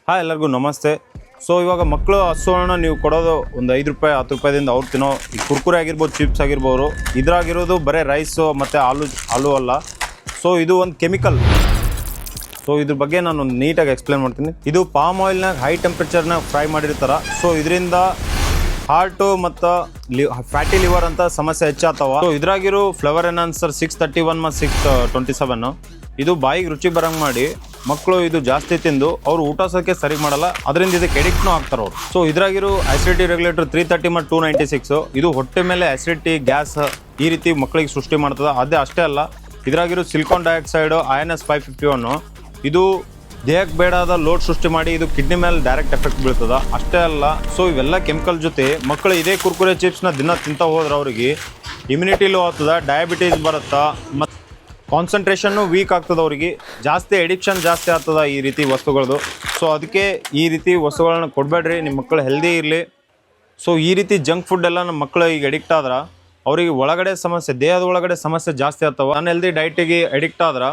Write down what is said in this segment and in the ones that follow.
Hi ಎಲ್ಲರಿಗೂ ನಮಸ್ತೆ. So ಇವಾಗ ಮಕ್ಕಳು ಹಸುವನ್ನ ನೀವು ಕೊಡೋದು ಒಂದು 5 ರೂಪಾಯಿ 10 ರೂಪಾಯಿದಿಂದ ಅವ್ರು ತಿನ್ನೋ ಈ ಕುರ್ಕುರೆ ಆಗಿರ್ಬೋದು, ಚಿಪ್ಸ್ ಆಗಿರ್ಬೋದು, ಇದ್ರಾಗಿರೋದು ಬರೀ ರೈಸು ಮತ್ತು ಹಾಲು ಅಲ್ಲ. ಸೊ ಇದು ಒಂದು ಕೆಮಿಕಲ್. ಸೊ ಇದ್ರ ಬಗ್ಗೆ ನಾನು ನೀಟಾಗಿ ಎಕ್ಸ್ಪ್ಲೇನ್ ಮಾಡ್ತೀನಿ. ಇದು ಪಾಮ್ ಆಯಿಲ್ನಾಗ ಹೈ ಟೆಂಪ್ರೇಚರ್ನಾಗ ಫ್ರೈ ಮಾಡಿರ್ತಾರೆ. ಸೊ ಇದರಿಂದ ಹಾರ್ಟು ಮತ್ತು ಫ್ಯಾಟಿ ಲಿವರ್ ಅಂತ ಸಮಸ್ಯೆ ಹೆಚ್ಚಾಗ್ತಾವ. ಸೊ ಇದ್ರಾಗಿರೋ ಫ್ಲೇವರ್ ಎನ್ಹಾನ್ಸರ್ 631 ಮತ್ತು 627 ಇದು ಬಾಯಿಗೆ ರುಚಿ ಬರಂಗೆ ಮಾಡಿ ಮಕ್ಕಳು ಇದು ಜಾಸ್ತಿ ತಿಂದು ಅವ್ರು ಊಟ ಸೋಕೆ ಸರಿ ಮಾಡಲ್ಲ, ಅದರಿಂದ ಇದಕ್ಕೆ ಎಡಿಕ್ಟ್ನೂ ಆಗ್ತಾರೆ ಅವರು. ಸೊ ಇದ್ರಾಗಿರೋ ಆಸಿಡಿಟಿ ರೆಗ್ಯುಲೇಟರ್ 330 ಮತ್ತು 296 ಇದು ಹೊಟ್ಟೆ ಮೇಲೆ ಆಸಿಡಿಟಿ, ಗ್ಯಾಸ್ ಈ ರೀತಿ ಮಕ್ಕಳಿಗೆ ಸೃಷ್ಟಿ ಮಾಡ್ತದೆ. ಅಷ್ಟೇ ಅಲ್ಲ, ಇದ್ರಾಗಿರೋ ಸಿಲಿಕಾನ್ ಡೈಆಕ್ಸೈಡು INS 551 ಇದು ದೇಹಕ್ಕೆ ಬೇಡಾದ ಲೋಡ್ ಸೃಷ್ಟಿ ಮಾಡಿ ಇದು ಕಿಡ್ನಿ ಮೇಲೆ ಡೈರೆಕ್ಟ್ ಎಫೆಕ್ಟ್ ಬೀಳ್ತದೆ. ಅಷ್ಟೇ ಅಲ್ಲ, ಸೊ ಇವೆಲ್ಲ ಕೆಮಿಕಲ್ ಜೊತೆ ಮಕ್ಕಳು ಇದೇ ಕುರ್ಕುರೆ ಚಿಪ್ಸ್ನ ದಿನ ತಿಂತಾ ಹೋದ್ರೆ ಅವ್ರಿಗೆ ಇಮ್ಯುನಿಟಿ ಲೋ ಆಗ್ತದೆ, ಡಯಾಬಿಟೀಸ್ ಬರುತ್ತಾ, ಮತ್ತು ಕಾನ್ಸಂಟ್ರೇಷನ್ನು ವೀಕ್ ಆಗ್ತದೆ. ಅವ್ರಿಗೆ ಜಾಸ್ತಿ ಎಡಿಕ್ಷನ್ ಜಾಸ್ತಿ ಆಗ್ತದೆ ಈ ರೀತಿ ವಸ್ತುಗಳದ್ದು. ಸೊ ಅದಕ್ಕೆ ಈ ರೀತಿ ವಸ್ತುಗಳನ್ನ ಕೊಡಬೇಡ್ರಿ, ನಿಮ್ಮ ಮಕ್ಕಳು ಹೆಲ್ದಿ ಇರಲಿ. ಸೊ ಈ ರೀತಿ ಜಂಕ್ ಫುಡ್ ಎಲ್ಲ ನಮ್ಮ ಮಕ್ಕಳು ಈಗ ಎಡಿಕ್ಟ್ ಆದ್ರೆ ಅವ್ರಿಗೆ ಒಳಗಡೆ ಸಮಸ್ಯೆ, ದೇಹದ ಒಳಗಡೆ ಸಮಸ್ಯೆ ಜಾಸ್ತಿ ಆಗ್ತವೆ. ಅನ್ಹೆಲ್ದಿ ಡೈಟಿಗೆ ಎಡಿಕ್ಟ್ ಆದ್ರೆ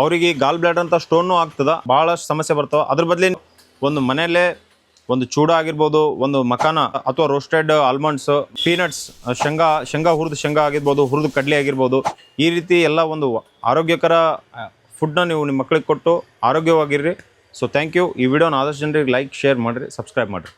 ಅವ್ರಿಗೆ ಗಾಲ್ ಬ್ಲಾಡರ್ ಅಂತ ಸ್ಟೋನು ಆಗ್ತದೆ, ಭಾಳಷ್ಟು ಸಮಸ್ಯೆ ಬರ್ತವೆ. ಅದ್ರ ಬದಲಿ ಒಂದು ಮನೆಯಲ್ಲೇ ಒಂದು ಚೂಡ ಆಗಿರ್ಬೋದು, ಒಂದು ಮಕಾನ ಅಥವಾ ರೋಸ್ಟೆಡ್ ಆಲ್ಮಂಡ್ಸ್, ಪೀನಟ್ಸ್, ಶೇಂಗಾ ಹುರಿದು ಶೇಂಗಾ ಆಗಿರ್ಬೋದು, ಹುರಿದು ಕಡಲೆ ಆಗಿರ್ಬೋದು, ಈ ರೀತಿ ಎಲ್ಲ ಒಂದು ಆರೋಗ್ಯಕರ ಫುಡ್ನ ನೀವು ನಿಮ್ಮ ಮಕ್ಕಳಿಗೆ ಕೊಟ್ಟು ಆರೋಗ್ಯವಾಗಿರ್ರಿ. So thank you. ಈ ವಿಡಿಯೋನ ಆದಷ್ಟು ಜನರಿಗೆ ಲೈಕ್, ಶೇರ್ ಮಾಡಿರಿ, ಸಬ್ಸ್ಕ್ರೈಬ್ ಮಾಡಿರಿ.